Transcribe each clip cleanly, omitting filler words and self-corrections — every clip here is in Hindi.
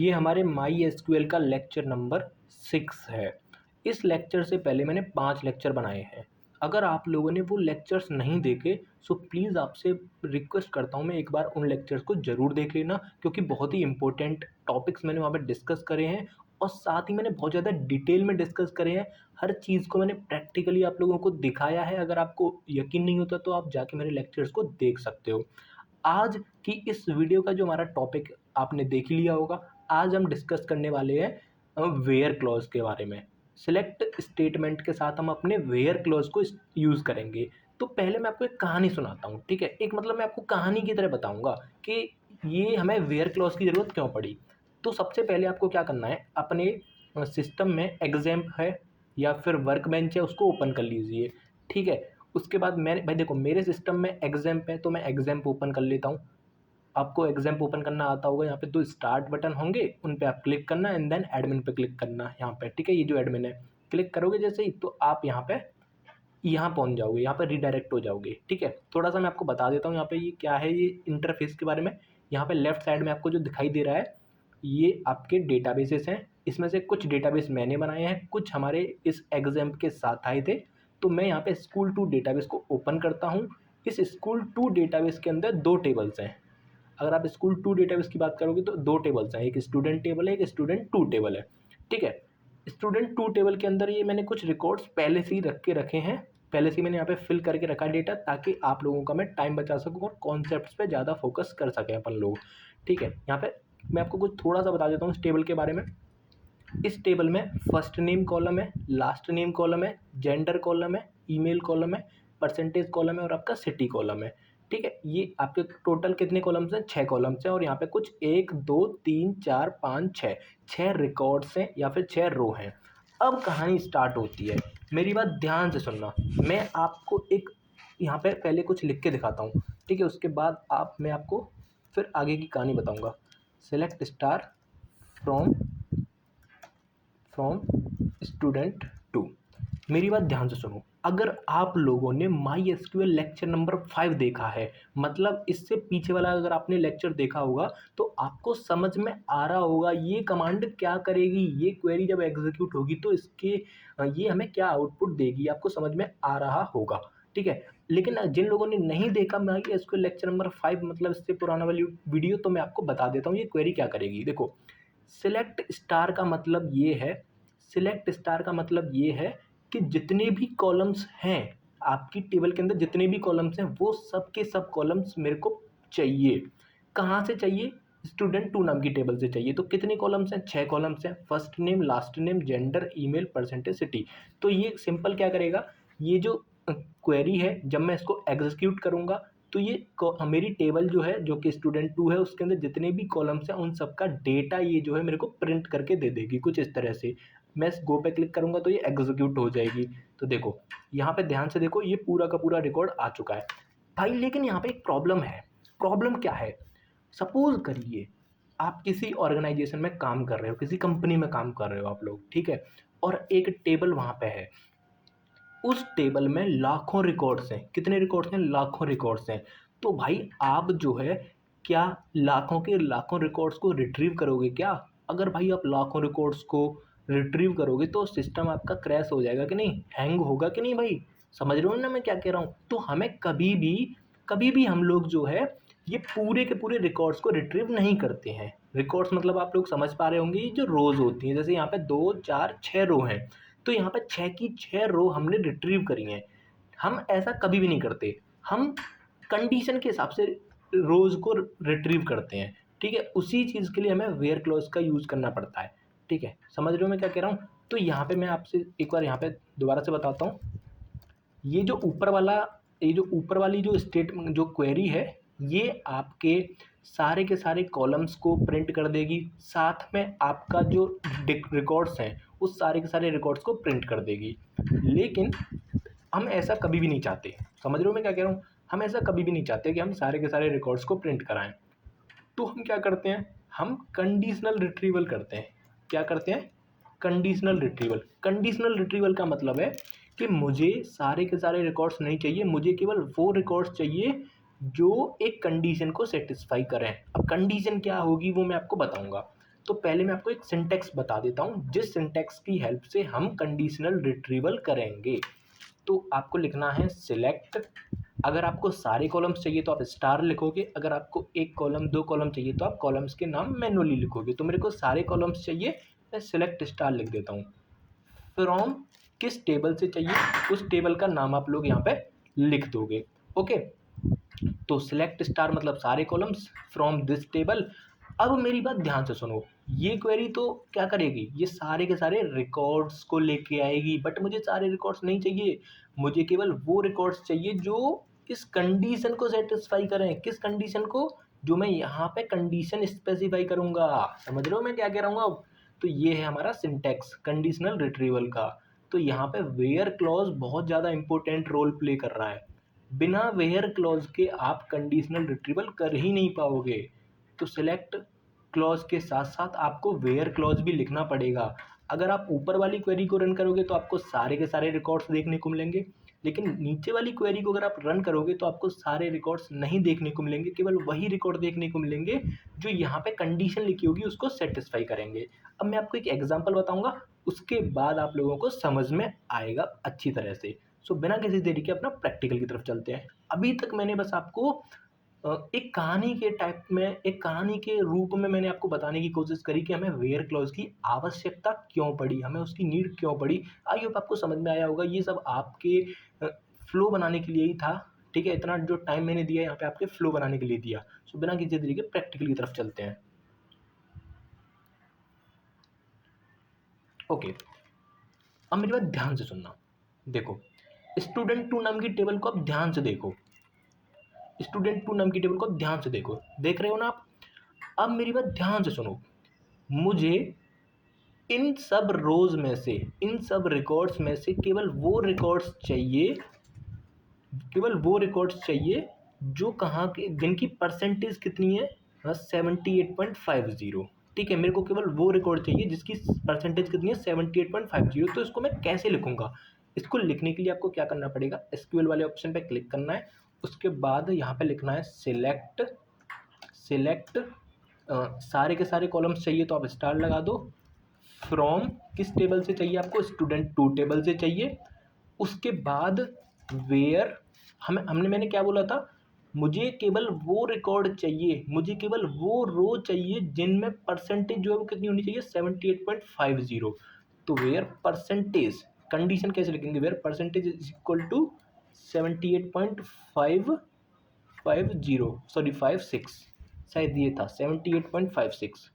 ये हमारे माई एसक्यूएल का लेक्चर नंबर 6 है। इस लेक्चर से पहले मैंने 5 लेक्चर बनाए हैं। अगर आप लोगों ने वो लेक्चर्स नहीं देखे सो प्लीज़ आपसे रिक्वेस्ट करता हूँ, मैं एक बार उन लेक्चर्स को ज़रूर देख लेना, क्योंकि बहुत ही इंपॉर्टेंट टॉपिक्स मैंने वहाँ पे डिस्कस करे हैं और साथ ही मैंने बहुत ज़्यादा डिटेल में डिस्कस करे हैं। हर चीज़ को मैंने प्रैक्टिकली आप लोगों को दिखाया है। अगर आपको यकीन नहीं होता तो आप जाके मेरे लेक्चर्स को देख सकते हो। आज की इस वीडियो का जो हमारा टॉपिक आपने देख ही लिया होगा। आज हम डिस्कस करने वाले हैं वेयर क्लॉज के बारे में। सिलेक्ट स्टेटमेंट के साथ हम अपने वेयर क्लॉज को यूज़ करेंगे। तो पहले मैं आपको एक कहानी सुनाता हूँ, ठीक है। एक मतलब मैं आपको कहानी की तरह बताऊँगा कि ये हमें वेयर क्लॉज की ज़रूरत क्यों पड़ी। तो सबसे पहले आपको क्या करना है, अपने सिस्टम में एग्जाम्प है या फिर वर्क बेंच है, उसको ओपन कर लीजिए, ठीक है। उसके बाद मैंने भाई देखो, मेरे सिस्टम में एग्जाम्प है तो मैं एग्जाम्प ओपन कर लेता हूँ। आपको एग्जाम्प ओपन करना आता होगा, यहाँ पे 2 स्टार्ट बटन होंगे, उन पे आप क्लिक करना एंड देन एडमिन पे क्लिक करना यहाँ पे, ठीक है। ये जो एडमिन है, क्लिक करोगे जैसे ही तो आप यहाँ पहुँच जाओगे, यहाँ पे रिडायरेक्ट हो जाओगे, ठीक है। थोड़ा सा मैं आपको बता देता हूँ यहाँ पे ये क्या है, ये इंटरफेस के बारे में। यहाँ पे लेफ्ट साइड में आपको जो दिखाई दे रहा है ये आपके डेटाबेसेस हैं। इसमें से कुछ डेटाबेस मैंने बनाए हैं, कुछ हमारे इस एग्जाम के साथ आए थे। तो मैं यहाँ पे स्कूल टू डेटाबेस को ओपन करता हूँ। इस स्कूल टू डेटाबेस के अंदर 2 टेबल्स हैं। अगर आप स्कूल टू डेटाबेस की बात करोगे तो 2 टेबल्स हैं, एक स्टूडेंट टेबल है, एक स्टूडेंट टू टेबल है, ठीक है। स्टूडेंट टू टेबल के अंदर ये मैंने कुछ रिकॉर्ड्स पहले से ही रखे हैं, पहले से ही मैंने यहाँ पे फिल करके रखा है डेटा, ताकि आप लोगों का मैं टाइम बचा सकूँ और कॉन्सेप्ट्स पे ज़्यादा फोकस कर सकें अपन लोग, ठीक है। यहाँ पे मैं आपको कुछ थोड़ा सा बता देता हूँ इस टेबल के बारे में। इस टेबल में फर्स्ट नेम कॉलम है, लास्ट नेम कॉलम है, जेंडर कॉलम है, ईमेल कॉलम है, परसेंटेज कॉलम है और आपका सिटी कॉलम है, ठीक है। ये आपके टोटल कितने कॉलम्स हैं, 6 कॉलम्स हैं। और यहाँ पे कुछ 1 2 3 4 5 6 रिकॉर्ड्स हैं या फिर 6 रो हैं। अब कहानी स्टार्ट होती है, मेरी बात ध्यान से सुनना। मैं आपको एक यहाँ पे पहले कुछ लिख के दिखाता हूँ, ठीक है। उसके बाद मैं आपको फिर आगे की कहानी बताऊँगा। Select star from student two. मेरी बात ध्यान से सुनो। अगर आप लोगों ने माई एसक्यूएल लेक्चर नंबर 5 देखा है, मतलब इससे पीछे वाला अगर आपने लेक्चर देखा होगा तो आपको समझ में आ रहा होगा ये कमांड क्या करेगी, ये क्वेरी जब एग्जीक्यूट होगी तो ये हमें क्या आउटपुट देगी, आपको समझ में आ रहा होगा, ठीक है। लेकिन जिन लोगों ने नहीं देखा माई एसक्यूएल लेक्चर नंबर 5, मतलब इससे पुराना वाली वीडियो, तो मैं आपको बता देता हूँ ये क्वेरी क्या करेगी। देखो, सिलेक्ट स्टार का मतलब ये है, सिलेक्ट स्टार का मतलब ये है कि जितने भी कॉलम्स हैं आपकी टेबल के अंदर, जितने भी कॉलम्स हैं वो सब के सब कॉलम्स मेरे को चाहिए। कहाँ से चाहिए, स्टूडेंट टू नाम की टेबल से चाहिए। तो कितने कॉलम्स हैं, 6 कॉलम्स हैं, first name, last name, gender, email, percentage, city. तो ये सिंपल क्या करेगा, ये जो क्वेरी है जब मैं इसको एग्जीक्यूट करूँगा तो ये मेरी टेबल जो है, जो कि स्टूडेंट टू है, उसके अंदर जितने भी कॉलम्स हैं उन सब का डेटा ये जो है मेरे को प्रिंट करके दे देगी कुछ इस तरह से। मैं इस गो पे क्लिक करूँगा तो ये एग्जीक्यूट हो जाएगी। तो देखो यहाँ पे ध्यान से देखो, ये पूरा का पूरा रिकॉर्ड आ चुका है भाई। लेकिन यहाँ पे एक प्रॉब्लम है। प्रॉब्लम क्या है, सपोज करिए आप किसी ऑर्गेनाइजेशन में काम कर रहे हो, किसी कंपनी में काम कर रहे हो आप लोग, ठीक है। और एक टेबल वहाँ पे है, उस टेबल में लाखों रिकॉर्ड्स हैं। कितने रिकॉर्ड्स हैं, लाखों रिकॉर्ड्स हैं। तो भाई आप जो है क्या लाखों के लाखों रिकॉर्ड्स को रिट्रीव करोगे क्या? अगर भाई आप लाखों रिकॉर्ड्स को रिट्रीव करोगे तो सिस्टम आपका क्रैश हो जाएगा कि नहीं, हैंग होगा कि नहीं भाई? समझ रहे हो ना मैं क्या कह रहा हूँ? तो हमें कभी भी हम लोग जो है ये पूरे के पूरे रिकॉर्ड्स को रिट्रीव नहीं करते हैं। रिकॉर्ड्स मतलब आप लोग समझ पा रहे होंगे, ये जो रोज होती हैं, जैसे यहाँ पे 2 4 6 रो हैं, तो यहाँ पे 6 की 6 रो हमने रिट्रीव करी हैं। हम ऐसा कभी भी नहीं करते, हम कंडीशन के हिसाब से रोज़ को रिट्रीव करते हैं, ठीक है। उसी चीज़ के लिए हमें वेयर क्लॉज का यूज़ करना पड़ता है, ठीक है। समझ रहे हो मैं क्या कह रहा हूँ? तो यहाँ पे मैं आपसे एक बार यहाँ पे दोबारा से बताता हूँ। ये जो ऊपर वाला, ये जो ऊपर वाली जो स्टेटमेंट, जो क्वेरी है, ये आपके सारे के सारे कॉलम्स को प्रिंट कर देगी, साथ में आपका जो रिकॉर्ड्स हैं उस सारे के सारे रिकॉर्ड्स को प्रिंट कर देगी। लेकिन हम ऐसा कभी भी नहीं चाहते। समझ रहे हो मैं क्या कह रहा हूँ? हम ऐसा कभी भी नहीं चाहते कि हम सारे के सारे रिकॉर्ड्स को प्रिंट कराएं। तो हम क्या करते हैं, हम कंडीशनल रिट्रीवल करते हैं। क्या करते हैं, कंडीशनल रिट्रीवल। कंडीशनल रिट्रीवल का मतलब है कि मुझे सारे के सारे रिकॉर्ड्स नहीं चाहिए, मुझे केवल वो रिकॉर्ड्स चाहिए जो एक कंडीशन को सेटिस्फाई करें। अब कंडीशन क्या होगी वो मैं आपको बताऊंगा। तो पहले मैं आपको एक सिंटैक्स बता देता हूँ, जिस सिंटैक्स की हेल्प से हम कंडीशनल रिट्रीवल करेंगे। तो आपको लिखना है सिलेक्ट, अगर आपको सारे कॉलम्स चाहिए तो आप स्टार लिखोगे, अगर आपको एक कॉलम दो कॉलम चाहिए तो आप कॉलम्स के नाम मैनुअली लिखोगे। तो मेरे को सारे कॉलम्स चाहिए, मैं सिलेक्ट स्टार लिख देता हूँ। फ्रॉम किस टेबल से चाहिए उस टेबल का नाम आप लोग यहाँ पे लिख दोगे। ओके, तो सिलेक्ट स्टार मतलब सारे कॉलम्स फ्रॉम दिस टेबल। अब मेरी बात ध्यान से सुनो, ये क्वेरी तो क्या करेगी, ये सारे के सारे रिकॉर्ड्स को लेके आएगी, बट मुझे सारे रिकॉर्ड्स नहीं चाहिए, मुझे केवल वो रिकॉर्ड्स चाहिए जो इस कंडीशन को सेटिस्फाई करें। किस कंडीशन को, जो मैं यहाँ पे कंडीशन स्पेसिफाई करूँगा। समझ रहे हो मैं क्या कह रहा हूँ अब। तो ये है हमारा सिंटैक्स कंडीशनल रिट्रीवल का। तो यहाँ पे वेयर क्लॉज बहुत ज़्यादा इंपॉर्टेंट रोल प्ले कर रहा है। बिना वेयर क्लॉज के आप कंडीशनल रिट्रीवल कर ही नहीं पाओगे। तो सिलेक्ट क्लॉज के साथ साथ आपको वेयर क्लॉज भी लिखना पड़ेगा। अगर आप ऊपर वाली क्वेरी को रन करोगे तो आपको सारे के सारे रिकॉर्ड्स देखने को मिलेंगे, लेकिन नीचे वाली क्वेरी को अगर आप रन करोगे तो आपको सारे रिकॉर्ड्स नहीं देखने को मिलेंगे, केवल वही रिकॉर्ड देखने को मिलेंगे जो यहाँ पे कंडीशन लिखी होगी उसको सेटिस्फाई करेंगे। अब मैं आपको एक एग्जांपल बताऊंगा, उसके बाद आप लोगों को समझ में आएगा अच्छी तरह से। सो बिना किसी देरी के अपना प्रैक्टिकल की तरफ चलते हैं। अभी तक मैंने बस आपको एक कहानी के टाइप में, एक कहानी के रूप में मैंने आपको बताने की कोशिश करी कि हमें वेयर क्लॉज की आवश्यकता क्यों पड़ी, हमें उसकी नीड क्यों पड़ी। आई होप आपको समझ में आया होगा। ये सब आपके फ्लो बनाने के लिए ही था, ठीक है। इतना जो टाइम मैंने दिया यहाँ पे आपके फ्लो बनाने के लिए दिया। सो बिना किसी तरीके प्रैक्टिकल की तरफ चलते हैं। ओके, अब मेरी बात ध्यान से सुनना। देखो, स्टूडेंट टू नाम की टेबल को आप ध्यान से देखो, स्टूडेंट टू नाम की टेबल को आप ध्यान से देखो, देख रहे हो ना आप। अब मेरी बात ध्यान से सुनो, मुझे इन सब रोज में से, इन सब रिकॉर्ड्स में से केवल वो रिकॉर्ड्स चाहिए, केवल वो रिकॉर्ड्स चाहिए जो कहाँ के, जिनकी परसेंटेज कितनी है, 78.50। ठीक है, मेरे को केवल वो रिकॉर्ड चाहिए जिसकी परसेंटेज कितनी है, 78.50। तो इसको मैं कैसे लिखूंगा, इसको लिखने के लिए आपको क्या करना पड़ेगा, एसक्यूएल वाले ऑप्शन पे क्लिक करना है, उसके बाद यहाँ पे लिखना है सिलेक्ट, सिलेक्ट सारे के सारे कॉलम्स चाहिए तो आप स्टार लगा दो। फ्रॉम किस टेबल से चाहिए आपको, स्टूडेंट टू टेबल से चाहिए। उसके बाद वेयर, मैंने क्या बोला था, मुझे केवल वो रिकॉर्ड चाहिए, मुझे केवल वो रो चाहिए जिनमें परसेंटेज जो है वो कितनी होनी चाहिए, 78.50। तो वेयर परसेंटेज, कंडीशन कैसे लिखेंगे, where percentage is equal to 78.550, sorry 56, शायद ये था 78.56।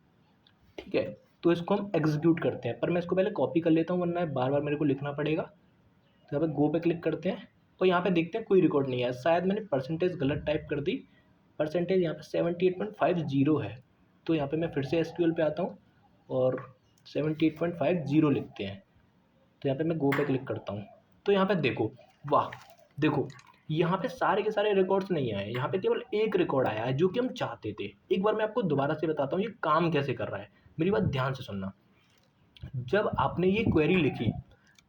ठीक है, तो इसको हम एग्जीक्यूट करते हैं, पर मैं इसको पहले कॉपी कर लेता हूँ वरना बार बार मेरे को लिखना पड़ेगा। तो यहाँ पे गो पे क्लिक करते हैं और यहाँ पे देखते हैं कोई रिकॉर्ड नहीं है, शायद मैंने परसेंटेज गलत टाइप कर दी। परसेंटेज यहाँ पे 78.50 है। तो यहाँ पे मैं फिर से एसक्यूएल पे आता हूँ और 78.50 लिखते हैं। तो यहाँ पे मैं गो पे क्लिक करता हूँ। तो यहाँ पे देखो, वाह, देखो यहाँ पे सारे के सारे रिकॉर्ड्स नहीं आए, यहाँ पे केवल एक रिकॉर्ड आया है जो कि हम चाहते थे। एक बार मैं आपको दोबारा से बताता हूँ ये काम कैसे कर रहा है, मेरी बात ध्यान से सुनना। जब आपने ये क्वेरी लिखी,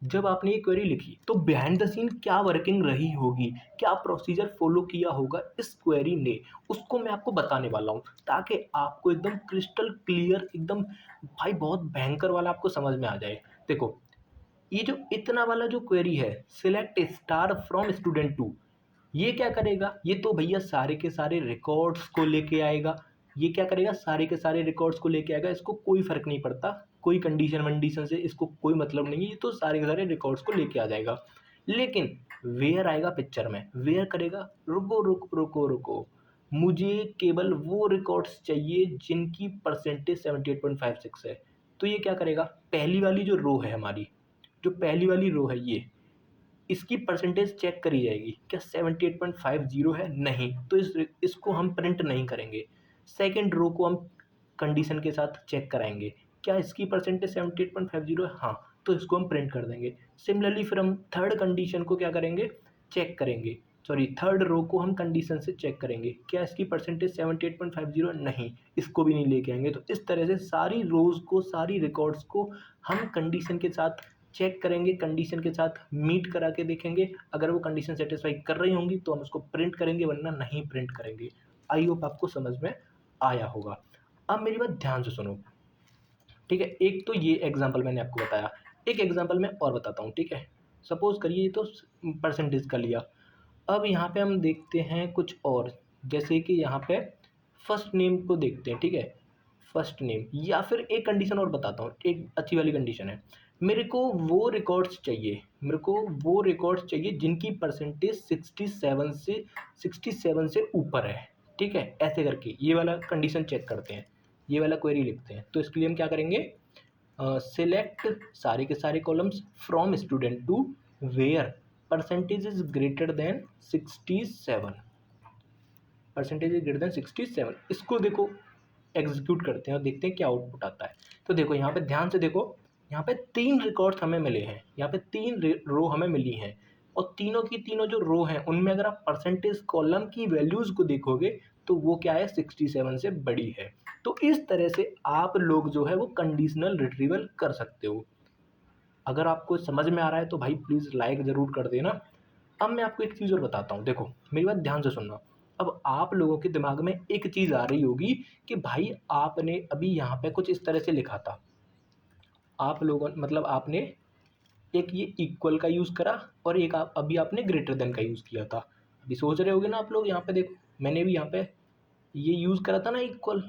जब आपने ये क्वेरी लिखी तो बिहाइंड द सीन क्या वर्किंग रही होगी, क्या प्रोसीजर फॉलो किया होगा इस क्वेरी ने, उसको मैं आपको बताने वाला हूँ, ताकि आपको एकदम क्रिस्टल क्लियर, एकदम भाई बहुत भयंकर वाला आपको समझ में आ जाए। देखो, ये जो इतना वाला जो क्वेरी है, select star from student two, ये क्या करेगा, ये तो भैया सारे के सारे रिकॉर्ड्स को लेके आएगा। ये क्या करेगा, सारे के सारे रिकॉर्ड्स को लेके आएगा, इसको कोई फर्क नहीं पड़ता, कोई कंडीशन वंडीशन से इसको कोई मतलब नहीं है, ये तो सारे के सारे रिकॉर्ड्स को लेके आ जाएगा। लेकिन वेयर आएगा पिक्चर में, वेयर करेगा, रुको रुको रुको रुको, मुझे केवल वो रिकॉर्ड्स चाहिए जिनकी परसेंटेज 78.56 है। तो ये क्या करेगा, पहली वाली जो रो है हमारी, जो पहली वाली रो है ये, इसकी परसेंटेज चेक करी जाएगी, क्या 78.50 है, नहीं, तो इसको हम प्रिंट नहीं करेंगे। सेकेंड रो को हम कंडीशन के साथ चेक कराएंगे, क्या इसकी परसेंटेज 78.50 है, हाँ, तो इसको हम प्रिंट कर देंगे। सिमिलरली फिर हम थर्ड कंडीशन को क्या करेंगे, चेक करेंगे, सॉरी थर्ड रो को हम कंडीशन से चेक करेंगे, क्या इसकी परसेंटेज 78.50 है, नहीं, इसको भी नहीं लेके आएंगे। तो इस तरह से सारी रोज को, सारी रिकॉर्ड्स को हम कंडीशन के साथ चेक करेंगे, कंडीशन के साथ मीट करा के देखेंगे, अगर वो कंडीशन सेटिस्फाई कर रही होंगी तो हम उसको प्रिंट करेंगे, वरना नहीं प्रिंट करेंगे। आई होप आपको समझ में आया होगा। अब मेरी बात ध्यान से सुनो, ठीक है। एक तो ये एग्जांपल मैंने आपको बताया, एक एग्जांपल मैं और बताता हूँ, ठीक है। सपोज़ करिए ये तो परसेंटेज का लिया। अब यहाँ पे हम देखते हैं कुछ और, जैसे कि यहाँ पे फर्स्ट नेम को देखते हैं, ठीक है। फर्स्ट नेम, या फिर एक कंडीशन और बताता हूँ, एक अच्छी वाली कंडीशन है। मेरे को वो रिकॉर्ड्स चाहिए जिनकी परसेंटेज 67 से ऊपर है, ठीक है। ऐसे करके ये वाला कंडीशन चेक करते हैं, ये वाला क्वेरी लिखते हैं। तो इसके लिए हम क्या करेंगे, सिलेक्ट सारे के सारे columns from student two where percentage is greater than 67, percentage is greater than 67। इसको देखो एग्जीक्यूट करते हैं और देखते हैं क्या आउटपुट आता है। तो देखो यहाँ पे ध्यान से देखो, यहाँ पे 3 रिकॉर्ड्स हमें मिले हैं, यहाँ पे 3 रो हमें मिली हैं, और तीनों की तीनों जो रो हैं उनमें अगर आप परसेंटेज कॉलम की वैल्यूज़ को देखोगे तो वो क्या है, 67 से बड़ी है। तो इस तरह से आप लोग जो है वो कंडीशनल रिट्रीवल कर सकते हो। अगर आपको समझ में आ रहा है तो भाई प्लीज़ लाइक ज़रूर कर देना। अब मैं आपको एक चीज़ और बताता हूँ, देखो मेरी बात ध्यान से सुनना। अब आप लोगों के दिमाग में एक चीज़ आ रही होगी कि भाई आपने अभी यहाँ पे कुछ इस तरह से लिखा था, आप लोगों मतलब आपने एक ये इक्वल का यूज़ करा और एक आप अभी आपने ग्रेटर देन का यूज़ किया था। अभी सोच रहे होगे ना आप लोग, यहाँ पे देखो मैंने भी यहाँ पे ये यूज़ करा था ना, इक्वल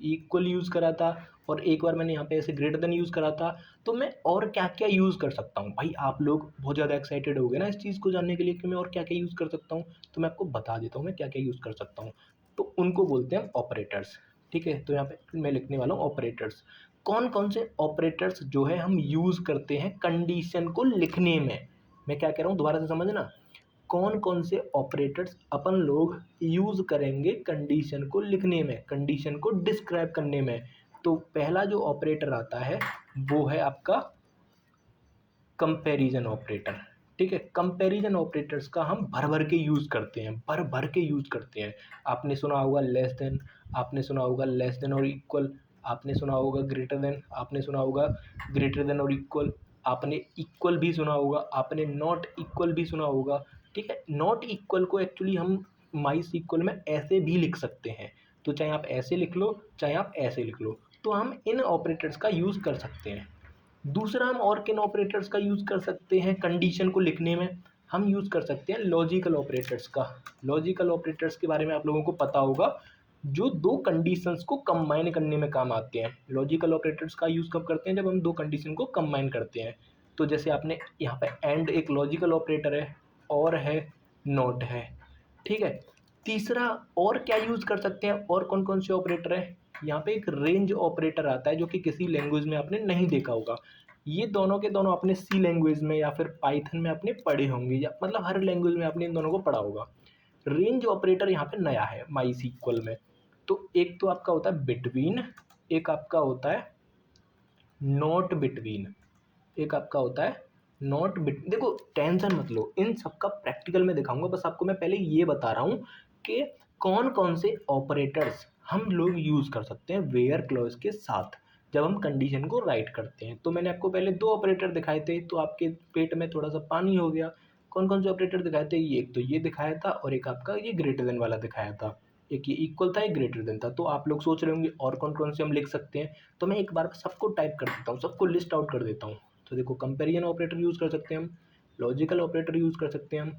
इक्वल यूज़ करा था, और एक बार मैंने यहाँ पे ऐसे ग्रेटर देन यूज़ करा था। तो मैं और क्या क्या यूज़ कर सकता हूँ, भाई आप लोग बहुत ज़्यादा एक्साइटेड हो गए ना इस चीज़ को जानने के लिए कि मैं और क्या क्या यूज़ कर सकता हूँ। तो मैं आपको बता देता हूँ मैं क्या क्या यूज़ कर सकता हूँ। तो उनको बोलते हैं ऑपरेटर्स, ठीक है। तो यहाँ पे मैं लिखने वाला हूँ ऑपरेटर्स। कौन कौन से ऑपरेटर्स जो है हम यूज़ करते हैं कंडीशन को लिखने में। मैं क्या कह रहा हूँ दोबारा से समझना, कौन कौन से ऑपरेटर्स अपन लोग यूज़ करेंगे कंडीशन को लिखने में, कंडीशन को डिस्क्राइब करने में। तो पहला जो ऑपरेटर आता है वो है आपका कंपैरिजन ऑपरेटर, ठीक है। कंपैरिजन ऑपरेटर्स का हम भर भर के यूज़ करते हैं, भर भर के यूज़ करते हैं। आपने सुना होगा लेस देन, आपने सुना होगा लेस देन और इक्वल, आपने सुना होगा ग्रेटर देन, आपने सुना होगा ग्रेटर देन और इक्वल, आपने इक्वल भी सुना होगा, आपने नॉट इक्वल भी सुना होगा, ठीक है। नॉट इक्वल को एक्चुअली हम माइस इक्वल में ऐसे भी लिख सकते हैं। तो चाहे आप ऐसे लिख लो चाहे आप ऐसे लिख लो, तो हम इन ऑपरेटर्स का यूज़ कर सकते हैं। दूसरा हम और किन ऑपरेटर्स का यूज़ कर सकते हैं कंडीशन को लिखने में, हम यूज़ कर सकते हैं लॉजिकल ऑपरेटर्स का। लॉजिकल ऑपरेटर्स के बारे में आप लोगों को पता होगा, जो दो कंडीशंस को कंबाइन करने में काम आते हैं। लॉजिकल ऑपरेटर्स का यूज़ कब करते हैं, जब हम दो कंडीशन को कंबाइन करते हैं। तो जैसे आपने यहाँ पे एंड एक लॉजिकल ऑपरेटर है, और है नॉट है, ठीक है। तीसरा और क्या यूज़ कर सकते हैं, और कौन कौन से ऑपरेटर है, यहाँ पे एक रेंज ऑपरेटर आता है जो कि किसी लैंग्वेज में आपने नहीं देखा होगा। ये दोनों के दोनों अपने सी लैंग्वेज में या फिर पाइथन में आपने पढ़े होंगे, या मतलब हर लैंग्वेज में आपने इन दोनों को पढ़ा होगा। रेंज ऑपरेटर यहाँ पे नया है माई सीक्वल में। तो एक तो आपका होता है बिटवीन, एक आपका होता है नॉट बिटवीन, एक आपका होता है नॉट बिट। देखो टेंशन मत लो, इन सब का प्रैक्टिकल में दिखाऊंगा, बस आपको मैं पहले ये बता रहा हूँ कि कौन कौन से ऑपरेटर्स हम लोग यूज़ कर सकते हैं वेयर क्लॉज के साथ जब हम कंडीशन को राइट करते हैं। तो मैंने आपको पहले दो ऑपरेटर दिखाए थे, तो आपके पेट में थोड़ा सा पानी हो गया। कौन कौन से ऑपरेटर दिखाए थे, ये एक तो ये दिखाया था, और एक आपका ये ग्रेटर देन वाला दिखाया था। एक ये इक्वल था, एक ग्रेटर देन था। तो आप लोग सोच रहे होंगे और कौन कौन से हम लिख सकते हैं, तो मैं एक बार सबको टाइप कर देता हूँ, सबको लिस्ट आउट कर देता हूँ। तो देखो कंपेरिजन ऑपरेटर यूज़ कर सकते हैं हम, लॉजिकल ऑपरेटर यूज़ कर सकते हैं हम,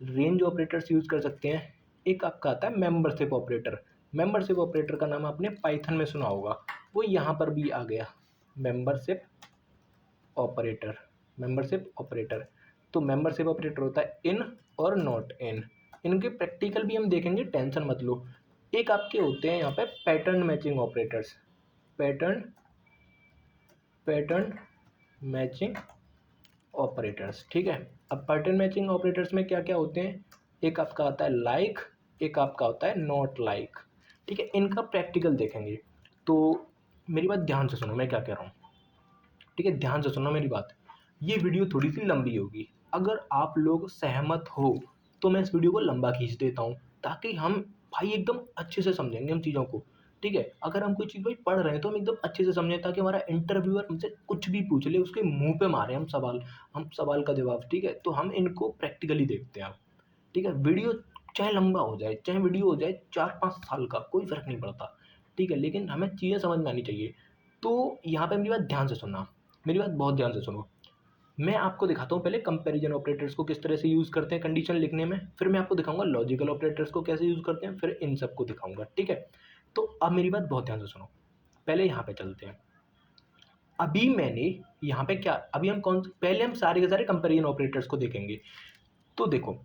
रेंज ऑपरेटर्स यूज़ कर सकते हैं। एक आपका आता है मेंबरशिप ऑपरेटर। मेंबरशिप ऑपरेटर का नाम आपने पाइथन में सुना होगा, वो यहाँ पर भी आ गया, मेंबरशिप ऑपरेटर। मेंबरशिप ऑपरेटर, तो मेंबरशिप ऑपरेटर होता है इन और नॉट इन। इनके प्रैक्टिकल भी हम देखेंगे, टेंशन मत लो। एक आपके होते हैं यहाँ पे pattern matching operators, pattern pattern matching operators, ठीक है। अब पैटर्न मैचिंग ऑपरेटर्स में क्या क्या होते हैं, एक आपका आता है लाइक, एक आपका होता है नॉट लाइक, ठीक है। इनका प्रैक्टिकल देखेंगे। तो मेरी बात ध्यान से सुनो मैं क्या कह रहा हूँ, ठीक है। ध्यान से सुनो मेरी बात, ये वीडियो थोड़ी सी लंबी होगी। अगर आप लोग सहमत हो तो मैं इस वीडियो को लंबा खींच देता हूँ, ताकि हम भाई एकदम अच्छे से समझेंगे हम चीज़ों को, ठीक है। अगर हम कोई चीज़ भाई पढ़ रहे हैं तो हम एकदम अच्छे से समझें, ताकि हमारा इंटरव्यूअर हमसे कुछ भी पूछ ले उसके मुंह पे मारे हम सवाल का जवाब, ठीक है। तो हम इनको प्रैक्टिकली देखते हैं, ठीक है। वीडियो चाहे लंबा हो जाए, चाहे वीडियो हो जाए 4-5 साल का, कोई फ़र्क नहीं पड़ता, ठीक है। लेकिन हमें चीज़ें समझ में आनी चाहिए। तो यहाँ पे मेरी बात ध्यान से सुनना, मेरी बात बहुत ध्यान से सुनो। मैं आपको दिखाता हूँ पहले कंपैरिजन ऑपरेटर्स को किस तरह से यूज़ करते हैं कंडीशन लिखने में, फिर मैं आपको दिखाऊंगा लॉजिकल ऑपरेटर्स को कैसे यूज़ करते हैं, फिर इन सब को दिखाऊंगा, ठीक है। तो अब मेरी बात बहुत ध्यान से सुनो, पहले यहाँ पे चलते हैं। अभी मैंने यहाँ पे क्या, अभी हम पहले हम सारे के सारे कंपैरिजन ऑपरेटर्स को देखेंगे। तो देखो,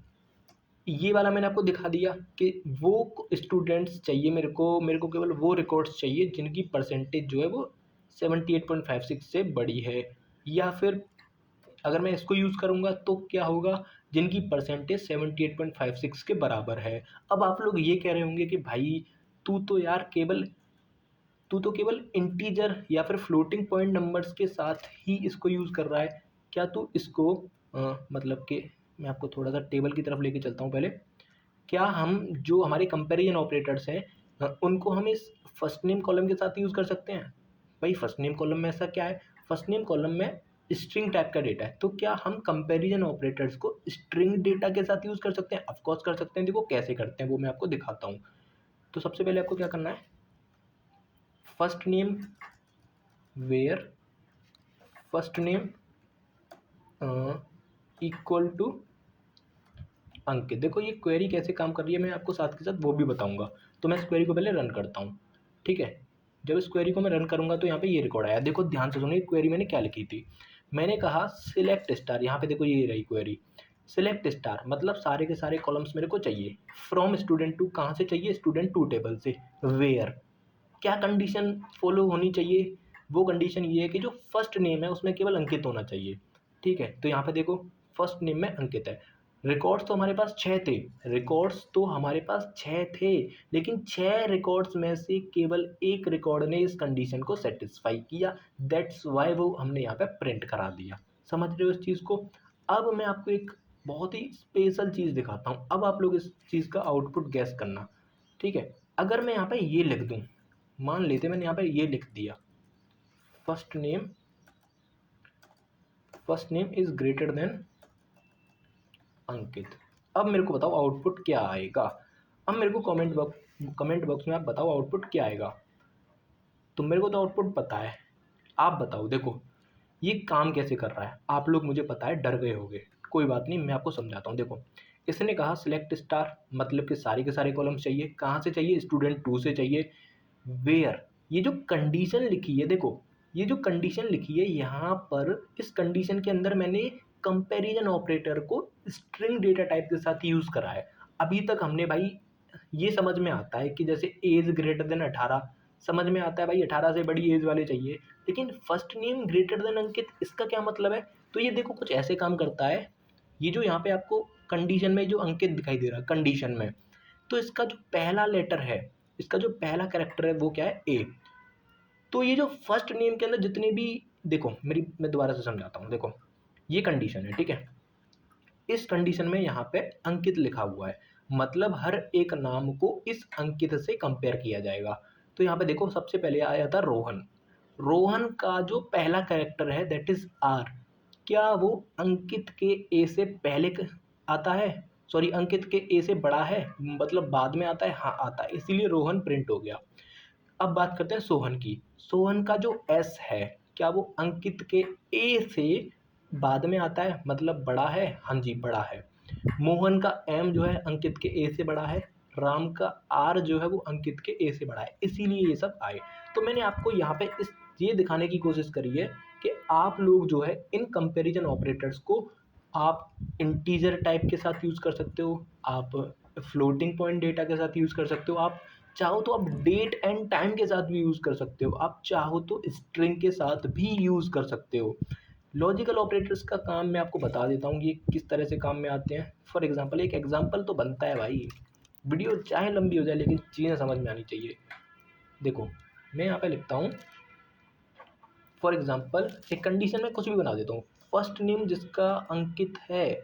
ये वाला मैंने आपको दिखा दिया कि वो स्टूडेंट्स चाहिए मेरे को केवल वो रिकॉर्ड्स चाहिए जिनकी परसेंटेज जो है वो 78.56 से बड़ी है, या फिर अगर मैं इसको यूज़ करूँगा तो क्या होगा, जिनकी परसेंटेज 78.56 के बराबर है। अब आप लोग ये कह रहे होंगे कि भाई तू तो यार केवल तू तो केवल इंटीजर या फिर फ्लोटिंग पॉइंट नंबर्स के साथ ही इसको यूज़ कर रहा है, क्या तू इसको मतलब कि मैं आपको थोड़ा सा टेबल की तरफ लेके चलता हूँ पहले। क्या हम जो हमारे कंपैरिजन ऑपरेटर्स हैं उनको हम इस फर्स्ट नेम कॉलम के साथ यूज़ कर सकते हैं? भाई फर्स्ट नेम कॉलम में ऐसा क्या है, फर्स्ट नेम कॉलम में स्ट्रिंग टाइप का डेटा है, तो क्या हम कंपैरिजन ऑपरेटर्स को स्ट्रिंग डेटा के साथ यूज़ कर सकते हैं? ऑफ कोर्स कर सकते हैं। देखो कैसे करते हैं वो मैं आपको दिखाता हूँ। तो सबसे पहले आपको क्या करना है, first name where first name equal to Ankit. देखो ये क्वेरी कैसे काम कर रही है मैं आपको साथ के साथ वो भी बताऊंगा। तो मैं इस क्वेरी को पहले रन करता हूँ, ठीक है। जब इस क्वेरी को मैं रन करूंगा तो यहाँ पे ये रिकॉर्ड आया। देखो ध्यान से सुनिए क्वेरी मैंने क्या लिखी थी। मैंने कहा सिलेक्ट स्टार, यहाँ पे देखो ये रही क्वेरी। सिलेक्ट स्टार मतलब सारे के सारे कॉलम्स मेरे को चाहिए फ्रॉम स्टूडेंट टू, कहाँ से चाहिए, स्टूडेंट टू टेबल से। वेयर क्या कंडीशन फॉलो होनी चाहिए, वो कंडीशन ये है कि जो फर्स्ट नेम है उसमें केवल अंकित होना चाहिए, ठीक है। तो यहाँ पे देखो फर्स्ट नेम में अंकित है। रिकॉर्ड्स तो हमारे पास 6 थे, रिकॉर्ड्स तो हमारे पास 6 थे, लेकिन 6 रिकॉर्ड्स में से केवल एक रिकॉर्ड ने इस कंडीशन को सेटिस्फाई किया, दैट्स वाई वो हमने यहाँ पे प्रिंट करा दिया। समझ रहे हो इस चीज़ को? अब मैं आपको एक बहुत ही स्पेशल चीज़ दिखाता हूँ, अब आप लोग इस चीज़ का आउटपुट गैस करना, ठीक है। अगर मैं यहाँ पे ये लिख दूँ, मान लेते मैंने यहाँ पे ये लिख दिया, first name is greater than Ankit. अब मेरे को बताओ आउटपुट क्या आएगा। अब मेरे को कमेंट बॉक्स में आप बताओ आउटपुट क्या आएगा। तो मेरे को तो आउटपुट पता है, आप बताओ। देखो ये काम कैसे कर रहा है, आप लोग मुझे पता है डर गए होंगे, कोई बात नहीं मैं आपको समझाता हूँ। देखो इसने कहा सिलेक्ट स्टार मतलब कि सारे के सारे कॉलम्स चाहिए, कहाँ से चाहिए, स्टूडेंट टू से चाहिए। वेयर ये जो कंडीशन लिखी है, देखो ये जो कंडीशन लिखी है यहाँ पर, इस कंडीशन के अंदर मैंने कंपैरिजन ऑपरेटर को स्ट्रिंग डेटा टाइप के साथ यूज़ करा है। अभी तक हमने भाई ये समझ में आता है कि जैसे एज ग्रेटर देन 18, समझ में आता है भाई 18 से बड़ी एज वाले चाहिए, लेकिन फर्स्ट नेम ग्रेटर देन अंकित इसका क्या मतलब है? तो ये देखो कुछ ऐसे काम करता है। ये जो यहाँ पे आपको कंडीशन में जो अंकित दिखाई दे रहा है कंडीशन में, तो इसका जो पहला लेटर है, इसका जो पहला कैरेक्टर है वो क्या है, ए। तो ये जो फर्स्ट नेम के अंदर जितने भी, देखो मैं दोबारा से समझाता हूँ। देखो ये कंडीशन है, ठीक है। इस कंडीशन में यहाँ पे अंकित लिखा हुआ है, मतलब हर एक नाम को इस अंकित से कंपेयर किया जाएगा। तो यहाँ पे देखो सबसे पहले आया था रोहन। रोहन का जो पहला कैरेक्टर है दैट इज आर, क्या वो अंकित के ए से पहले आता है, सॉरी अंकित के ए से बड़ा है, मतलब बाद में आता है, हाँ आता है, इसीलिए रोहन प्रिंट हो गया। अब बात करते हैं सोहन की। सोहन का जो एस है, क्या वो अंकित के ए से बाद में आता है, मतलब बड़ा है, हाँ जी बड़ा है। मोहन का एम जो है अंकित के ए से बड़ा है। राम का आर जो है वो अंकित के ए से बड़ा है, इसीलिए ये सब आए। तो मैंने आपको यहाँ पे ये दिखाने की कोशिश करी है कि आप लोग जो है इन कंपैरिजन ऑपरेटर्स को आप इंटीजर टाइप के साथ यूज़ कर सकते हो, आप फ्लोटिंग पॉइंट डेटा के साथ यूज़ कर सकते हो, आप चाहो तो आप डेट एंड टाइम के साथ भी यूज़ कर सकते हो, आप चाहो तो स्ट्रिंग के साथ भी यूज़ कर सकते हो। लॉजिकल ऑपरेटर्स का काम मैं आपको बता देता हूँ ये किस तरह से काम में आते हैं। फॉर एग्जांपल एक एग्जांपल तो बनता है भाई, वीडियो चाहे लंबी हो जाए लेकिन चीज़ें समझ में आनी चाहिए। देखो मैं यहाँ पे लिखता हूँ फॉर एग्जांपल, एक कंडीशन में कुछ भी बना देता हूँ। फर्स्ट नेम जिसका अंकित है,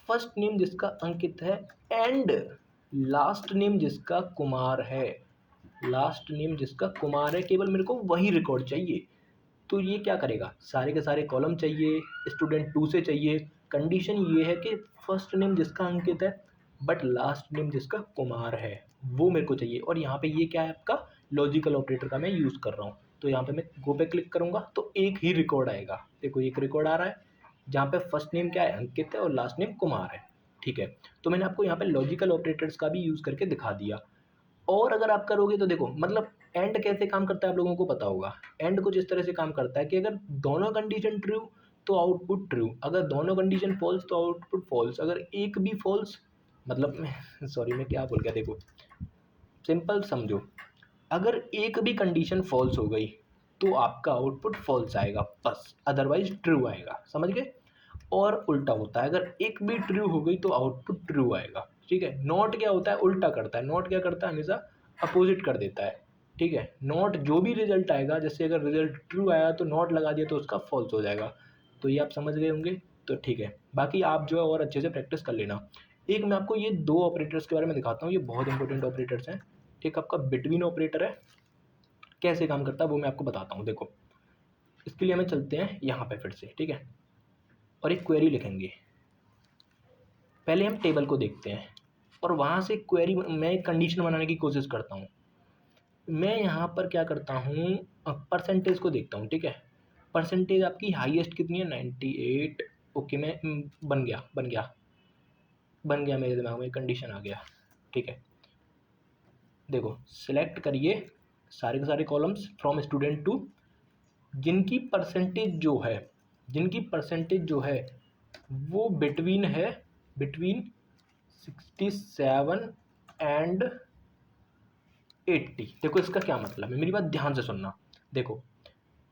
फर्स्ट नेम जिसका अंकित है एंड लास्ट नेम जिसका कुमार है, लास्ट नेम जिसका कुमार है, केवल मेरे को वही रिकॉर्ड चाहिए। तो ये क्या करेगा, सारे के सारे कॉलम चाहिए, स्टूडेंट टू से चाहिए। कंडीशन ये है कि फर्स्ट नेम जिसका अंकित है बट लास्ट नेम जिसका कुमार है वो मेरे को चाहिए। और यहाँ पे ये क्या है आपका लॉजिकल ऑपरेटर का मैं यूज़ कर रहा हूँ। तो यहाँ पे मैं गो पे क्लिक करूँगा तो एक ही रिकॉर्ड आएगा। देखो एक रिकॉर्ड आ रहा है जहाँ पे फर्स्ट नेम क्या है, अंकित है, और लास्ट नेम कुमार है। ठीक है, तो मैंने आपको यहाँ पे लॉजिकल ऑपरेटर्स का भी यूज़ करके दिखा दिया। और अगर आप करोगे तो देखो मतलब एंड कैसे काम करता है आप लोगों को पता होगा। एंड कुछ इस तरह से काम करता है कि अगर दोनों कंडीशन ट्रू तो आउटपुट ट्रू, अगर दोनों कंडीशन फॉल्स तो आउटपुट फॉल्स, अगर एक भी फॉल्स मतलब सॉरी मैं क्या बोल गया, देखो सिंपल समझो, अगर एक भी कंडीशन फॉल्स हो गई तो आपका आउटपुट फॉल्स आएगा बस, अदरवाइज ट्रू आएगा, समझ गए। और उल्टा होता है, अगर एक भी ट्रू हो गई तो आउटपुट ट्रू आएगा। ठीक है, नॉट क्या होता है, उल्टा करता है। नॉट क्या करता है, हमेशा अपोजिट कर देता है। ठीक है, नॉट जो भी रिजल्ट आएगा, जैसे अगर रिजल्ट ट्रू आया तो नॉट लगा दिया तो उसका फॉल्स हो जाएगा। तो ये आप समझ गए होंगे। तो ठीक है, बाकी आप जो है और अच्छे से प्रैक्टिस कर लेना। एक मैं आपको ये दो ऑपरेटर्स के बारे में दिखाता हूँ, ये बहुत इंपॉर्टेंट ऑपरेटर्स हैं। एक आपका बिटवीन ऑपरेटर है, कैसे काम करता है वो मैं आपको बताता हूँ। देखो इसके लिए हमें चलते हैं यहाँ पे फिर से, ठीक है, और एक क्वेरी लिखेंगे। पहले हम टेबल को देखते हैं और वहाँ से क्वेरी मैं एक कंडीशन बनाने की कोशिश करता हूँ। मैं यहाँ पर क्या करता हूँ, परसेंटेज को देखता हूँ। ठीक है, परसेंटेज आपकी हाईएस्ट कितनी है, 98। ओके, मैं बन गया मेरे दिमाग में कंडीशन आ गया। ठीक है, देखो सिलेक्ट करिए सारे के सारे कॉलम्स फ्रॉम स्टूडेंट टू, जिनकी परसेंटेज जो है वो बिटवीन है, बिटवीन 67 एंड 80। देखो इसका क्या मतलब है, मेरी बात ध्यान से सुनना। देखो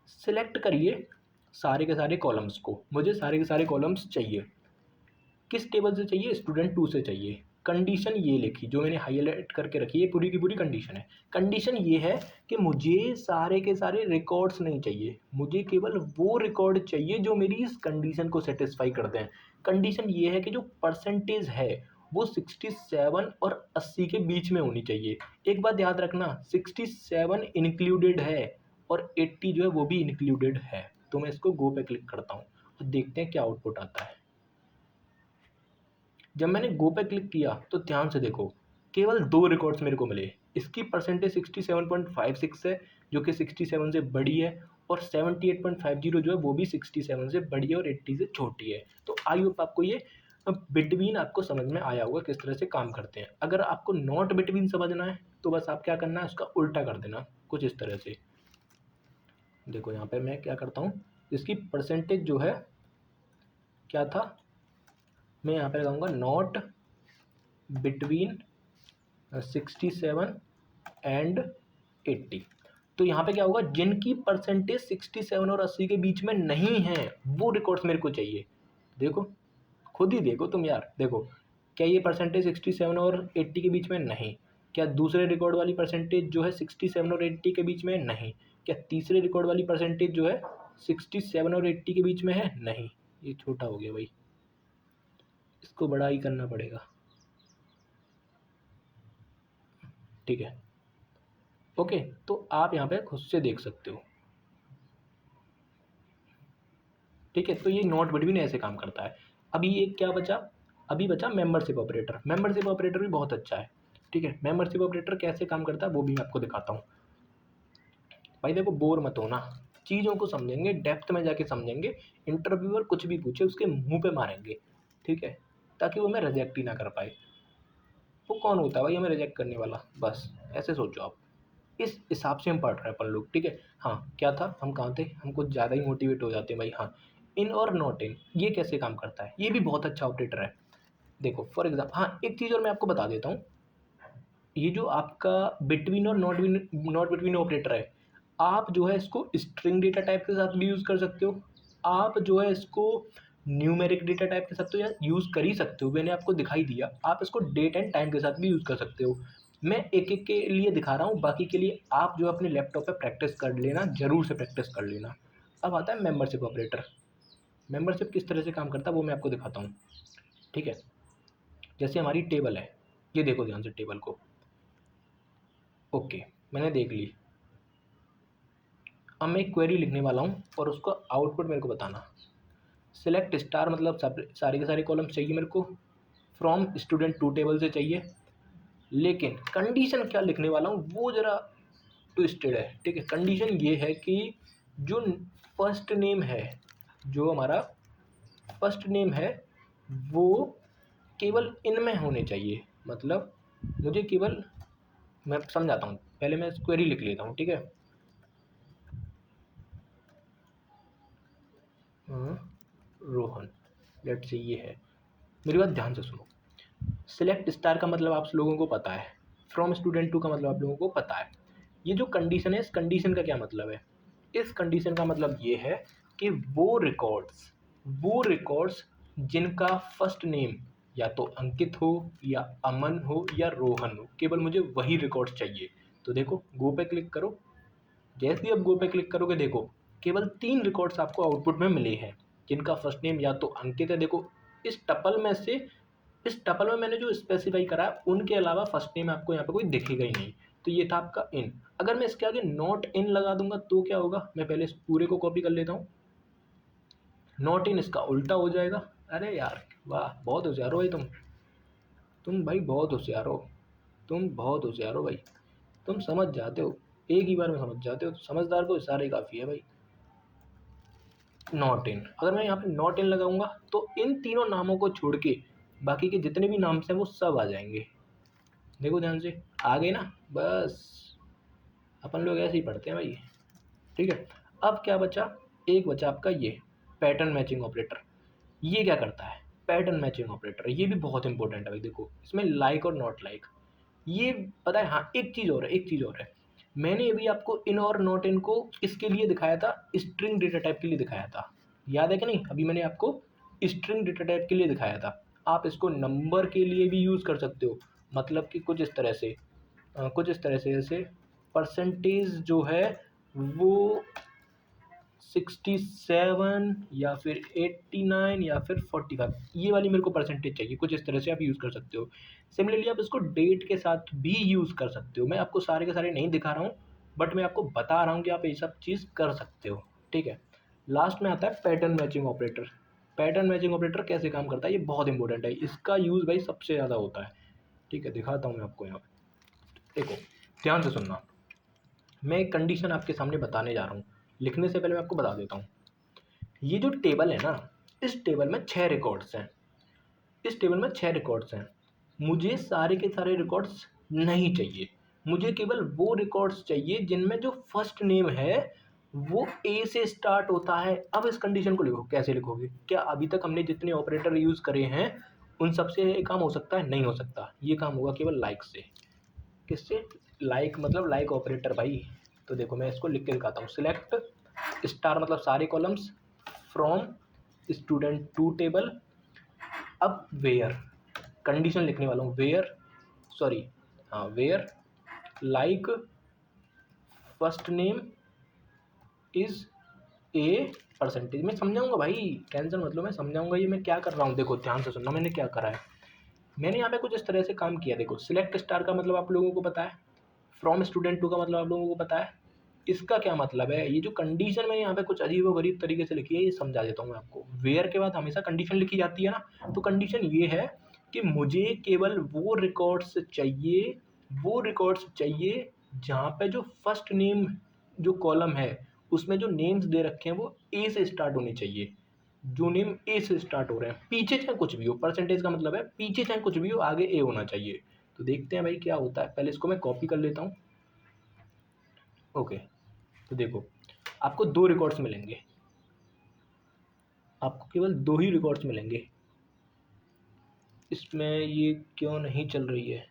सिलेक्ट करिए सारे के सारे कॉलम्स को, मुझे सारे के सारे कॉलम्स चाहिए। किस टेबल से चाहिए, स्टूडेंट टू से चाहिए। कंडीशन ये लिखी जो मैंने हाईलाइट करके रखी है, पूरी की पूरी कंडीशन है। कंडीशन ये है कि मुझे सारे के सारे रिकॉर्ड्स नहीं चाहिए, मुझे केवल वो रिकॉर्ड चाहिए जो मेरी इस कंडीशन को सेटिस्फाई करते हैं। कंडीशन ये है कि जो परसेंटेज है वो 67 और 80 के बीच में होनी चाहिए। एक बात याद रखना, 67 इंक्लूडेड है और 80 जो है वो भी इंक्लूडेड है। तो मैं इसको गो पे क्लिक करता हूँ और देखते हैं क्या आउटपुट आता है। जब मैंने गो पे क्लिक किया तो ध्यान से देखो, केवल दो रिकॉर्ड्स मेरे को मिले। इसकी परसेंटेज 67.56 है जो कि 67 से बड़ी है, और 78.50 जो है वो भी 67 से बड़ी है और 80 से छोटी है। तो आई होप आपको ये बिटवीन आपको समझ में आया होगा किस तरह से काम करते हैं। अगर आपको नॉट बिटवीन समझना है तो बस आप क्या करना है, उसका उल्टा कर देना कुछ इस तरह से। देखो यहाँ पे मैं क्या करता हूँ, इसकी परसेंटेज जो है क्या था, मैं यहाँ पे लगाऊंगा नॉट बिटवीन 67 एंड 80। तो यहाँ पे क्या होगा, जिनकी परसेंटेज 67 और 80 के बीच में नहीं है वो रिकॉर्ड्स मेरे को चाहिए। देखो खुद ही देखो तुम यार, देखो क्या ये परसेंटेज 67 और 80 के बीच में नहीं, क्या दूसरे रिकॉर्ड वाली परसेंटेज जो है 67 और 80 के बीच में नहीं, क्या तीसरे रिकॉर्ड वाली परसेंटेज जो है 67 और 80 के बीच में है, नहीं। ये छोटा हो गया भाई, इसको बड़ा ही करना पड़ेगा। ठीक है, ओके, तो आप यहाँ पे खुद से देख सकते हो। ठीक है, तो ये नॉट बिटवीन ऐसे काम करता है। अभी एक क्या बचा, अभी बचा मेंबरशिप ऑपरेटर। मेंबरशिप ऑपरेटर भी बहुत अच्छा है। ठीक है, मेंबरशिप ऑपरेटर कैसे काम करता है वो भी मैं आपको दिखाता हूँ। भाई देखो बोर मत होना, चीज़ों को समझेंगे, डेप्थ में जाके समझेंगे। इंटरव्यूअर कुछ भी पूछे उसके मुंह पे मारेंगे, ठीक है, ताकि वो हमें रिजेक्ट ही ना कर पाए। वो कौन होता है भाई हमें रिजेक्ट करने वाला, बस ऐसे सोचो आप। इस हिसाब से हम पढ़ रहे हैं अपन लोग। ठीक है, हाँ क्या था, हम कहाँ थे, हम कुछ ज़्यादा ही मोटिवेट हो जाते हैं भाई। हाँ, इन और नॉट इन ये कैसे काम करता है, ये भी बहुत अच्छा ऑपरेटर है। देखो फॉर एग्जाम्पल, हाँ एक चीज़ और मैं आपको बता देता हूँ, ये जो आपका बिटवीन और नॉट बिटवीन ऑपरेटर है, आप जो है इसको स्ट्रिंग डेटा टाइप के साथ भी यूज़ कर सकते हो, आप जो है इसको न्यूमेरिक डेटा टाइप के साथ तो यार यूज़ कर ही सकते हो, मैंने आपको दिखाई दिया। आप इसको डेट एंड टाइम के साथ भी यूज़ कर सकते हो। मैं एक एक के लिए दिखा रहा हूँ, बाकी के लिए आप जो अपने लैपटॉप पे प्रैक्टिस कर लेना, ज़रूर से प्रैक्टिस कर लेना। अब आता है मेंबरशिप ऑपरेटर। मेंबरशिप किस तरह से काम करता है वो मैं आपको दिखाता हूँ। ठीक है, जैसे हमारी टेबल है, ये देखो ध्यान से टेबल को। ओके, मैंने देख ली। अब मैं एक क्वेरी लिखने वाला हूँ और उसको आउटपुट मेरे को बताना। सिलेक्ट स्टार मतलब सारे के सारे कॉलम्स चाहिए मेरे को, फ्रॉम स्टूडेंट टू टेबल से चाहिए, लेकिन कंडीशन क्या लिखने वाला हूँ वो ज़रा ट्विस्टेड है, ठीक है। कंडीशन ये है कि जो फर्स्ट नेम है, जो हमारा फर्स्ट नेम है वो केवल इनमें होने चाहिए। मतलब मुझे केवल, मैं समझाता हूँ, पहले मैं क्वेरी लिख लेता हूँ, ठीक है। रोहन, लेट्स से ये है। मेरी बात ध्यान से सुनो। सिलेक्ट स्टार का मतलब आप लोगों को पता है, फ्रॉम स्टूडेंट टू का मतलब आप लोगों को पता है। ये जो कंडीशन है, इस कंडीशन का क्या मतलब है? इस कंडीशन का मतलब ये है कि वो रिकॉर्ड्स जिनका फर्स्ट नेम या तो अंकित हो या अमन हो या रोहन हो, केवल मुझे वही रिकॉर्ड्स चाहिए। तो देखो, गो पे क्लिक करो। जैसे ही आप गो पे क्लिक करोगे, देखो केवल 3 रिकॉर्ड्स आपको आउटपुट में मिले हैं, जिनका फर्स्ट नेम या तो अंकित है। देखो इस टपल में से, इस टपल में मैंने जो स्पेसिफाई करा है उनके अलावा फर्स्ट नेम आपको यहाँ पे कोई दिखेगा ही नहीं। तो ये था आपका इन। अगर मैं इसके आगे नॉट इन लगा दूंगा तो क्या होगा? मैं पहले इस पूरे को कॉपी कर लेता हूँ। नॉट इन इसका उल्टा हो जाएगा। अरे यार वाह, बहुत होशियार हो भाई तुम भाई बहुत होशियार हो, तुम बहुत होशियार हो भाई। तुम समझ जाते हो, एक ही बार में समझ जाते हो। समझदार को इशारे काफ़ी है भाई। नॉट इन, अगर मैं यहाँ पे नॉट इन लगाऊंगा तो इन तीनों नामों को छोड़ के बाकी के जितने भी नाम हैं वो सब आ जाएंगे। देखो ध्यान से, आ गए ना? बस अपन लोग ऐसे ही पढ़ते हैं भाई, ठीक है। अब क्या बचा? एक बचा आपका ये पैटर्न मैचिंग ऑपरेटर। ये क्या करता है? पैटर्न मैचिंग ऑपरेटर ये भी बहुत इंपॉर्टेंट है भाई। देखो इसमें लाइक और नॉट लाइक, ये पता है। हाँ, एक चीज़ और है, एक चीज़ और है। मैंने अभी आपको इन और नॉट इन को इसके लिए दिखाया था, स्ट्रिंग डेटा टाइप के लिए दिखाया था, याद है कि नहीं? अभी मैंने आपको स्ट्रिंग डेटा टाइप के लिए दिखाया था। आप इसको नंबर के लिए भी यूज़ कर सकते हो। मतलब कि कुछ इस तरह से, जैसे परसेंटेज जो है वो 67 या फिर 89 या फिर 45, ये वाली मेरे को परसेंटेज चाहिए, कुछ इस तरह से आप यूज़ कर सकते हो। सिमिलरली आप इसको डेट के साथ भी यूज़ कर सकते हो। मैं आपको सारे के सारे नहीं दिखा रहा हूँ, बट मैं आपको बता रहा हूँ कि आप ये सब चीज़ कर सकते हो, ठीक है। लास्ट में आता है pattern matching operator. Pattern matching operator कैसे काम करता है, ये बहुत इंपॉर्टेंट है। इसका यूज़ भाई सबसे ज़्यादा होता है, ठीक है। दिखाता हूँ मैं आपको यहाँ पे, देखो ध्यान से सुनना। मैं एक कंडीशन आपके सामने बताने जा रहा हूँ, लिखने से पहले मैं आपको बता देता हूँ। ये जो टेबल है ना, इस टेबल में 6 रिकॉर्ड्स हैं। इस टेबल में 6 रिकॉर्ड्स हैं। मुझे सारे के सारे रिकॉर्ड्स नहीं चाहिए, मुझे केवल वो रिकॉर्ड्स चाहिए जिनमें जो फर्स्ट नेम है वो ए से स्टार्ट होता है। अब इस कंडीशन को लिखो। कैसे लिखोगे? क्या अभी तक हमने जितने ऑपरेटर यूज़ करे हैं उन सबसे ये काम हो सकता है? नहीं हो सकता। ये काम होगा केवल लाइक से। किससे? लाइक मतलब लाइक ऑपरेटर भाई। तो देखो मैं इसको लिख के दिखाता हूँ। सिलेक्ट स्टार मतलब सारे columns, from student two table. अब वेयर, कंडीशन लिखने वाला हूँ। वेयर, सॉरी, हाँ, where like first name is a percentage. मैं समझाऊंगा भाई, टेंशन मत लो, मैं समझाऊंगा ये मैं क्या कर रहा हूँ। देखो ध्यान से सुनना, मैंने क्या करा है। मैंने यहाँ पे कुछ इस तरह से काम किया। देखो सिलेक्ट स्टार का मतलब आप लोगों को पता है, फ्रॉम स्टूडेंट टू का मतलब आप लोगों को पता है। इसका क्या मतलब है? ये जो कंडीशन मैंने यहाँ पे कुछ अजीब व गरीब तरीके से लिखी है, ये समझा देता हूँ मैं आपको। वेयर के बाद हमेशा कंडीशन लिखी जाती है ना, तो कंडीशन ये है कि मुझे केवल वो रिकॉर्ड्स चाहिए जहाँ पे जो फर्स्ट नेम जो कॉलम है उसमें जो नेम्स दे रखे हैं वो ए से स्टार्ट होने चाहिए। जो नेम ए से स्टार्ट हो रहे हैं, पीछे चाहे कुछ भी हो, परसेंटेज का मतलब है पीछे चाहे कुछ भी हो, आगे ए होना चाहिए। तो देखते हैं भाई क्या होता है। पहले इसको मैं कॉपी कर लेता हूँ। ओके, तो देखो आपको 2 रिकॉर्ड्स मिलेंगे, आपको केवल 2 ही रिकॉर्ड्स मिलेंगे। इसमें ये क्यों नहीं चल रही है?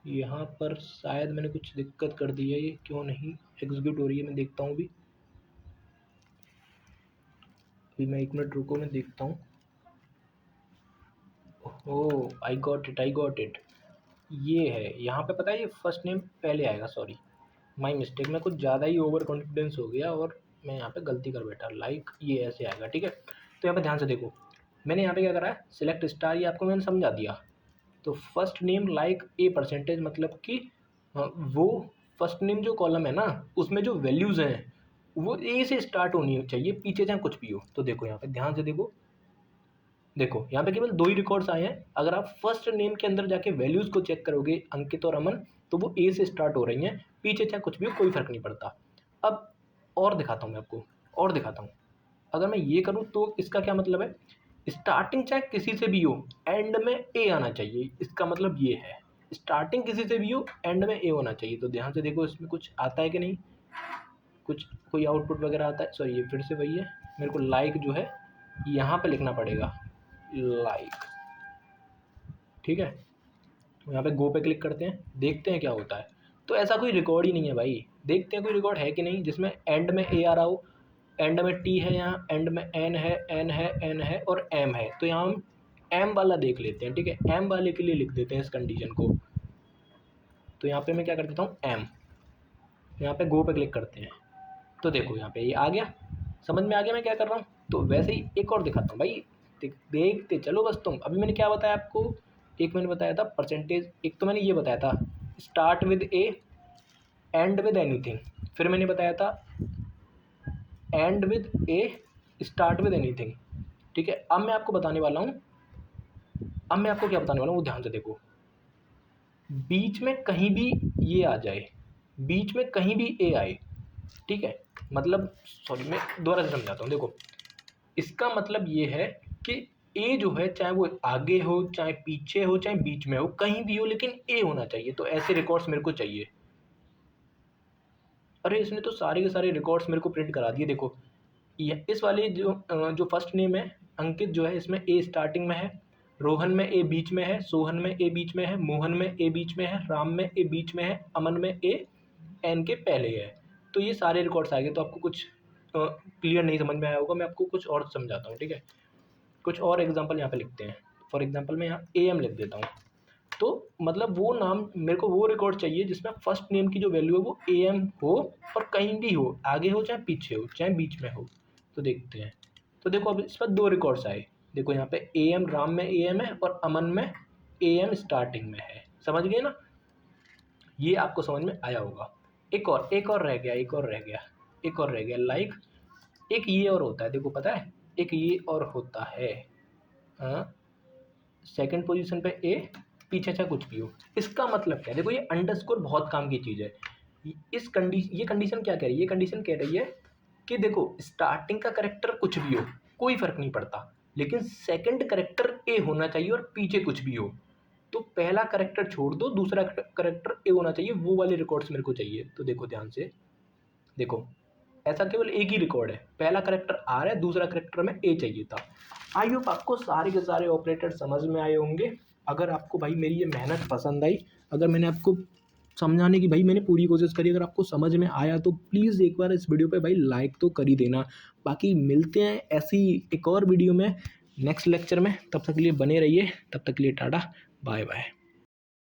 यहाँ पर शायद मैंने कुछ दिक्कत कर दी है, ये क्यों नहीं एग्जीक्यूट हो रही है? मैं देखता हूँ अभी। अभी मैं 1 मिनट रुको, मैं देखता हूँ। Oh, I got it, I got it. ये है, यहाँ पे पता है ये फर्स्ट नेम पहले आएगा। Sorry, my mistake. मैं कुछ ज़्यादा ही ओवर कॉन्फिडेंस हो गया और मैं यहाँ पे गलती कर बैठा। लाइक ये ऐसे आएगा, ठीक है। तो यहाँ पे ध्यान से देखो, मैंने यहाँ पे क्या करा है, सिलेक्ट स्टार, ये आपको मैंने समझा दिया। तो first name like a percentage मतलब कि वो फर्स्ट नेम जो कॉलम है ना उसमें जो वैल्यूज़ हैं वो ए से स्टार्ट होनी चाहिए, पीछे चाहे कुछ भी हो। तो देखो यहाँ पे ध्यान से देखो, देखो यहाँ पे केवल 2 ही रिकॉर्ड्स आए हैं। अगर आप फर्स्ट नेम के अंदर जाके वैल्यूज़ को चेक करोगे अंकित और अमन, तो वो ए से स्टार्ट हो रही हैं, पीछे चाहे कुछ भी हो कोई फ़र्क नहीं पड़ता। अब और दिखाता हूँ मैं आपको, और दिखाता हूँ। अगर मैं ये करूँ तो इसका क्या मतलब है, स्टार्टिंग चाहे किसी से भी हो, एंड में ए आना चाहिए, इसका मतलब ये है। स्टार्टिंग किसी से भी हो, एंड में ए होना चाहिए। तो ध्यान से देखो इसमें कुछ आता है कि नहीं, कुछ कोई आउटपुट वगैरह आता है। सॉरी ये फिर से वही है, मेरे को लाइक जो है यहाँ पे लिखना पड़ेगा, लाइक, ठीक है। यहाँ पे गो पे क्लिक करते हैं, देखते हैं क्या होता है। तो ऐसा कोई रिकॉर्ड ही नहीं है भाई, देखते हैं कोई रिकॉर्ड है कि नहीं जिसमें एंड में ए आ रहा हो, एंड में टी है, यहाँ एंड में एन है, एन है, एन है और एम है। तो यहाँ हम एम वाला देख लेते हैं, ठीक है। एम वाले के लिए लिख देते हैं इस कंडीशन को। तो यहाँ पे मैं क्या कर देता हूँ, एम, यहाँ पे गो पे क्लिक करते हैं। तो देखो यहाँ पे ये आ गया, समझ में आ गया मैं क्या कर रहा हूँ। तो वैसे ही एक और दिखाता हूँ भाई, देखते चलो बस तुम। अभी मैंने क्या बताया आपको, एक मैंने बताया था परसेंटेज, एक तो मैंने ये बताया था start with A and with anything, फिर मैंने बताया था and with A start with anything, ठीक है। अब मैं आपको बताने वाला हूँ, अब मैं आपको क्या बताने वाला हूँ वो ध्यान से देखो। बीच में कहीं भी ये आ जाए, बीच में कहीं भी ए आए, ठीक है। मतलब सॉरी मैं दोबारा से समझाता हूँ। देखो इसका मतलब ये है कि ए जो है चाहे वो आगे हो, चाहे पीछे हो, चाहे बीच में हो, कहीं भी हो, लेकिन ए होना चाहिए। तो ऐसे रिकॉर्ड्स मेरे को चाहिए। अरे इसने तो सारे के सारे रिकॉर्ड्स मेरे को प्रिंट करा दिए। देखो ये इस वाले जो फर्स्ट नेम है अंकित जो है, इसमें ए स्टार्टिंग में है, रोहन में ए बीच में है, सोहन में ए बीच में है, मोहन में ए बीच में है, राम में ए बीच में है, अमन में ए एन के पहले है। तो ये सारे रिकॉर्ड्स आ गए। तो आपको कुछ क्लियर नहीं समझ में आया होगा, मैं आपको कुछ और समझाता हूँ, ठीक है। कुछ और एग्जांपल यहाँ पे लिखते हैं। फॉर एग्जांपल मैं यहाँ ए एम लिख देता हूँ। तो मतलब वो नाम मेरे को वो रिकॉर्ड चाहिए जिसमें फर्स्ट नेम की जो वैल्यू है वो ए एम हो, और कहीं भी हो, आगे हो चाहे पीछे हो, चाहे बीच में हो। तो देखते हैं। तो देखो अब इस पर 2 रिकॉर्ड्स आए। देखो यहाँ पे ए एम, राम में ए एम है और अमन में ए एम स्टार्टिंग में है। समझ गए ना, ये आपको समझ में आया होगा। एक और रह गया, एक और रह गया, एक और रह गया लाइक। एक ये और होता है, देखो पता है, एक ये और होता है, सेकंड पोजीशन पे ए, पीछे चाहे कुछ भी हो। इसका मतलब क्या है, देखो ये अंडरस्कोर बहुत काम की चीज़ है। ये कंडीशन क्या कह रही है, ये कंडीशन कह रही है कि देखो स्टार्टिंग का करेक्टर कुछ भी हो, कोई फ़र्क नहीं पड़ता, लेकिन सेकंड करेक्टर ए होना चाहिए और पीछे कुछ भी हो। तो पहला करेक्टर छोड़ दो, दूसरा करेक्टर ए होना चाहिए, वो वाले रिकॉर्ड्स मेरे को चाहिए। तो देखो ध्यान से देखो, ऐसा केवल एक ही रिकॉर्ड है, पहला करेक्टर आर है, दूसरा करेक्टर में ए चाहिए था। आई होप आपको सारे के सारे ऑपरेटर समझ में आए होंगे। अगर आपको भाई मेरी ये मेहनत पसंद आई, अगर मैंने आपको समझाने की भाई मैंने पूरी कोशिश करी, अगर आपको समझ में आया तो प्लीज़ एक बार इस वीडियो पे भाई लाइक तो कर ही देना। बाकी मिलते हैं ऐसी एक और वीडियो में नेक्स्ट लेक्चर में, तब तक के लिए बने रहिए, तब तक के लिए टाटा बाय बाय।